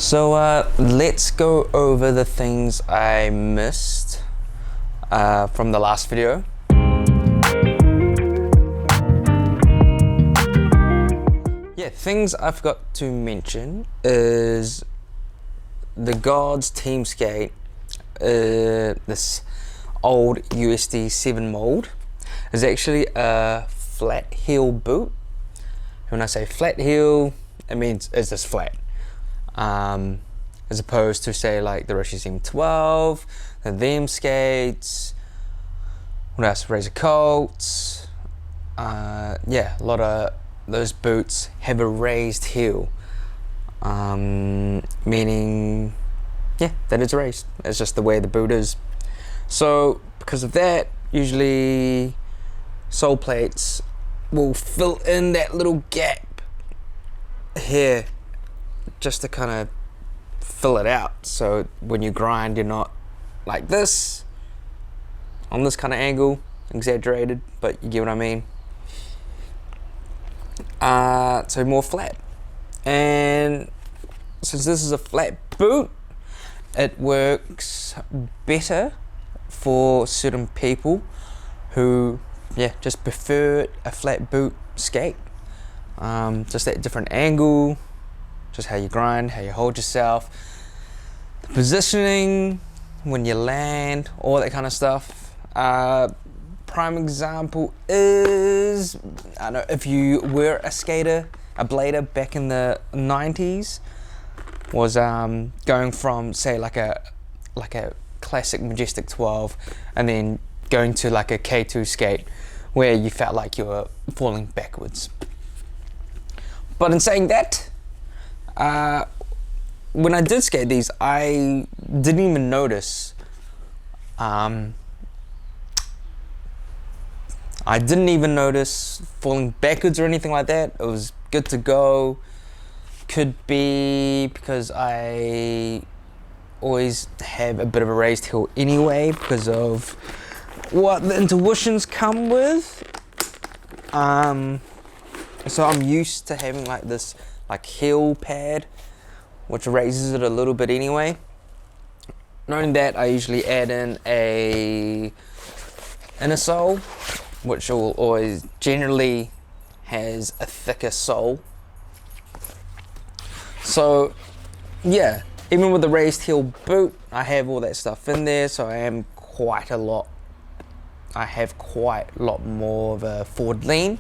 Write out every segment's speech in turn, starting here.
So let's go over the things I missed from the last video. Yeah, things I forgot to mention is the Gawds Team Skate, this old USD 7 mold, is actually a flat heel boot. When I say flat heel, it means it's just flat. As opposed to say like the Rishi Team 12, the them skates, what else, Razor Colts, yeah, a lot of those boots have a raised heel, meaning, yeah, that it's raised. It's just the way the boot is. So because of that, usually sole plates will fill in that little gap here just to kind of fill it out, so when you grind you're not like this on this kind of angle, exaggerated, but you get what I mean. So more flat, and since this is a flat boot, it works better for certain people who, yeah, just prefer a flat boot skate. Just that different angle, just how you grind, how you hold yourself, the positioning when you land, all that kind of stuff. Prime example is, I don't know, if you were a skater, a blader back in the 90s, was going from say like a classic Majestic 12 and then going to like a K2 skate where you felt like you were falling backwards. But in saying that, when I did skate these, I didn't even notice. I didn't even notice falling backwards or anything like that. It was good to go. Could be because I always have a bit of a raised heel anyway because of what the intuitions come with. So I'm used to having like this like heel pad which raises it a little bit anyway. Knowing that, I usually add in a inner sole, which will always generally has a thicker sole. So yeah, even with the raised heel boot, I have all that stuff in there, so I have quite a lot more of a forward lean.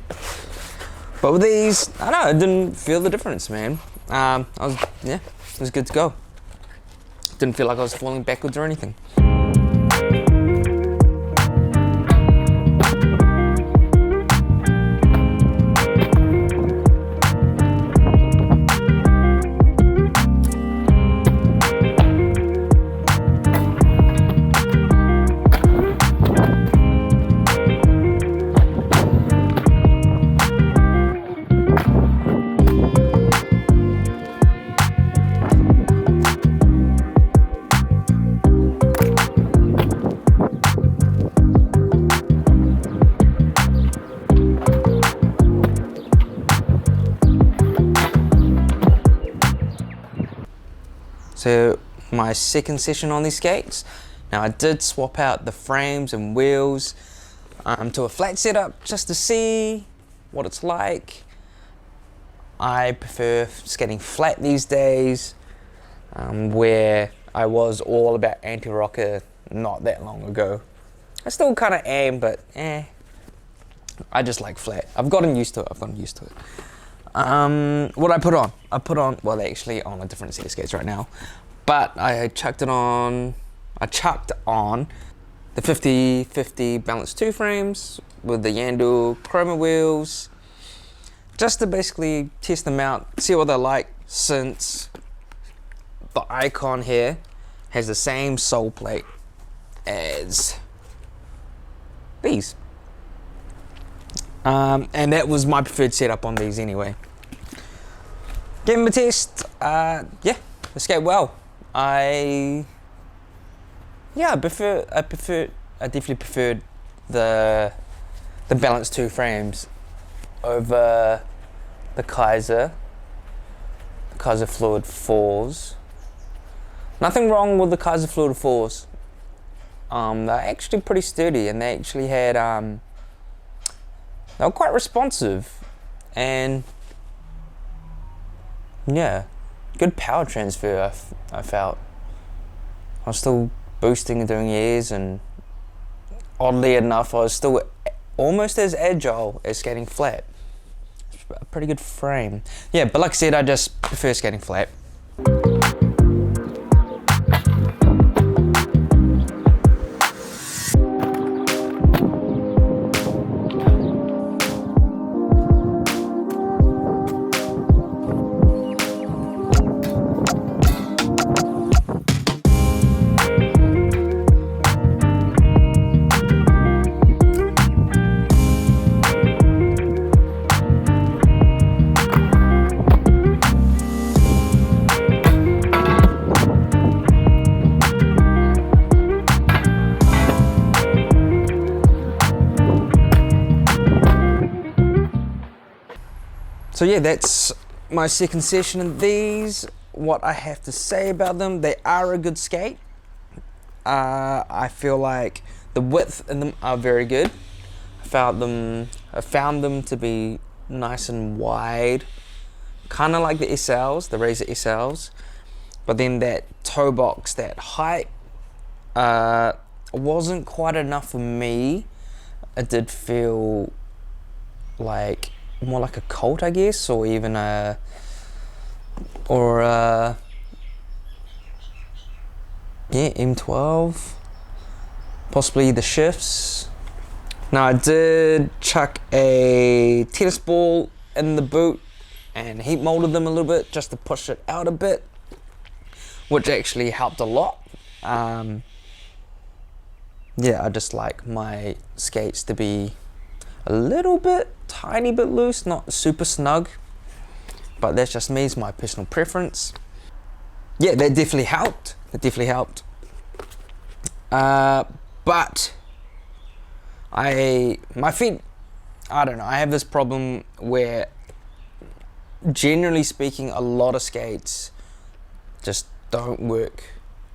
But with these, I don't know, I didn't feel the difference, man. It was good to go. Didn't feel like I was falling backwards or anything. So my second session on these skates, now I did swap out the frames and wheels to a flat setup just to see what it's like. I prefer skating flat these days, where I was all about anti-rocker not that long ago. I still kind of am, but I just like flat. I've gotten used to it. What I put on? Well, they're actually on a different set of skates right now, but I chucked on the 50/50 Balance 2 frames with the Yandel chroma wheels, just to basically test them out, see what they're like, since the Icon here has the same sole plate as these. And that was my preferred setup on these anyway. Gave them a test. Yeah, they skate well. I definitely preferred the Balance 2 frames over the Kaiser Fluid 4s. Nothing wrong with the Kaiser Fluid 4s. They're actually pretty sturdy, and they actually had they were quite responsive, and yeah, good power transfer. I felt I was still boosting and doing airs, and oddly enough, I was still almost as agile as skating flat. A pretty good frame. Yeah, but like I said, I just prefer skating flat. So yeah, that's my second session of these. What I have to say about them, they are a good skate. I feel like the width in them are very good. I found them to be nice and wide, kind of like the SLs, the Razor SLs. But then that toe box, that height, wasn't quite enough for me. It did feel like more like a Colt, I guess, or even yeah, M12, possibly the shifts. Now I did chuck a tennis ball in the boot and heat molded them a little bit just to push it out a bit, which actually helped a lot. Yeah, I just like my skates to be a little bit, tiny bit loose, not super snug, but that's just me, it's my personal preference. Yeah, that definitely helped. But my feet, I don't know, I have this problem where, generally speaking, a lot of skates just don't work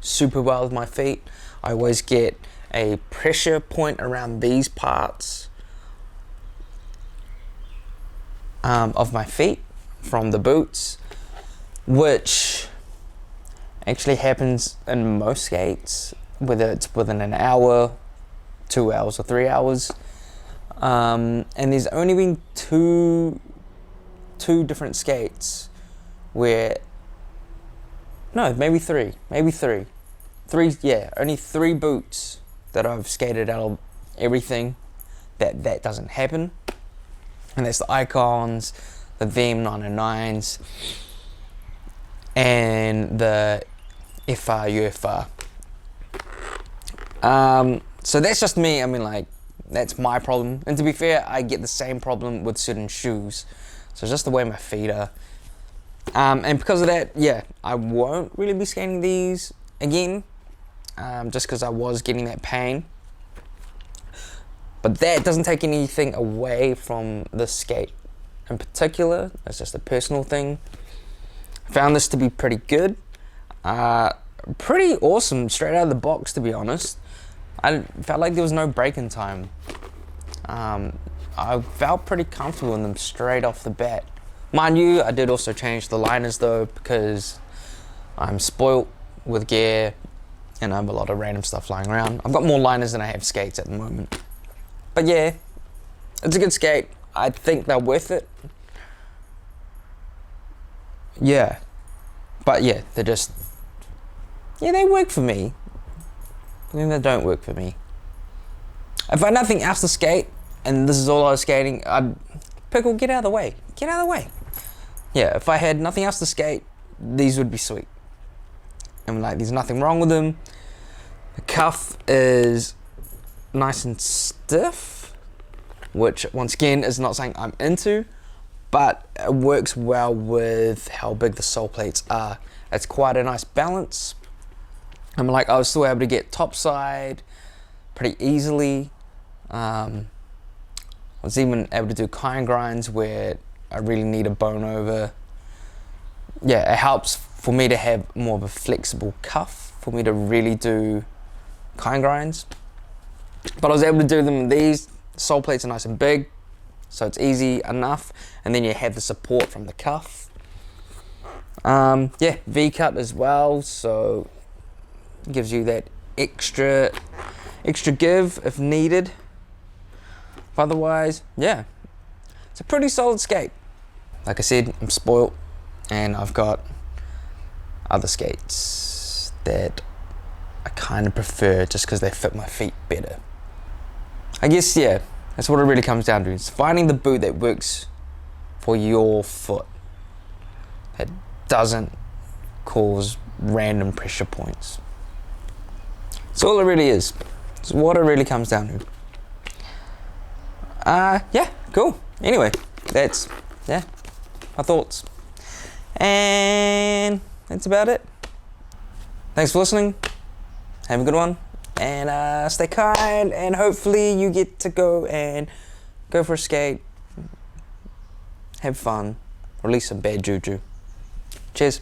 super well with my feet. I always get a pressure point around these parts of my feet from the boots, which actually happens in most skates, whether it's within an hour, 2 hours, or 3 hours. And there's only been two different skates where, no, maybe three, yeah, only 3 boots that I've skated out of everything that doesn't happen. And that's the Icons, the VM909s, and the FR UFR. So that's just me. I mean, like, that's my problem. And to be fair, I get the same problem with certain shoes. So it's just the way my feet are. And because of that, yeah, I won't really be skating these again, just because I was getting that pain. But that doesn't take anything away from the skate in particular. It's just a personal thing. I found this to be pretty good. Pretty awesome straight out of the box, to be honest. I felt like there was no break-in time. I felt pretty comfortable in them straight off the bat. Mind you, I did also change the liners though, because I'm spoilt with gear and I have a lot of random stuff lying around. I've got more liners than I have skates at the moment. But yeah, it's a good skate. I think they're worth it. Yeah. But yeah, they're just, yeah, they work for me. But then they don't work for me. If I had nothing else to skate, and this is all I was skating, I'd Pickle, get out of the way. Get out of the way. Yeah, if I had nothing else to skate, these would be sweet. And like, there's nothing wrong with them. The cuff is nice and stiff, which once again is not something I'm into, but it works well with how big the sole plates are. It's quite a nice balance. I'm like, I was still able to get topside pretty easily. I was even able to do kind grinds where I really need a bone over. Yeah, it helps for me to have more of a flexible cuff, for me to really do kind grinds. But I was able to do them with these. The sole plates are nice and big, so it's easy enough. And then you have the support from the cuff. Yeah, V-cut as well, so it gives you that extra give if needed. Otherwise, yeah, it's a pretty solid skate. Like I said, I'm spoiled, and I've got other skates that I kind of prefer just because they fit my feet better. I guess, yeah, that's what it really comes down to. It's finding the boot that works for your foot, that doesn't cause random pressure points. That's all it really is. It's what it really comes down to. Yeah, cool. Anyway, that's, yeah, my thoughts. And that's about it. Thanks for listening. Have a good one. And stay kind, and hopefully you get to go for a skate. Have fun. Release some bad juju. Cheers.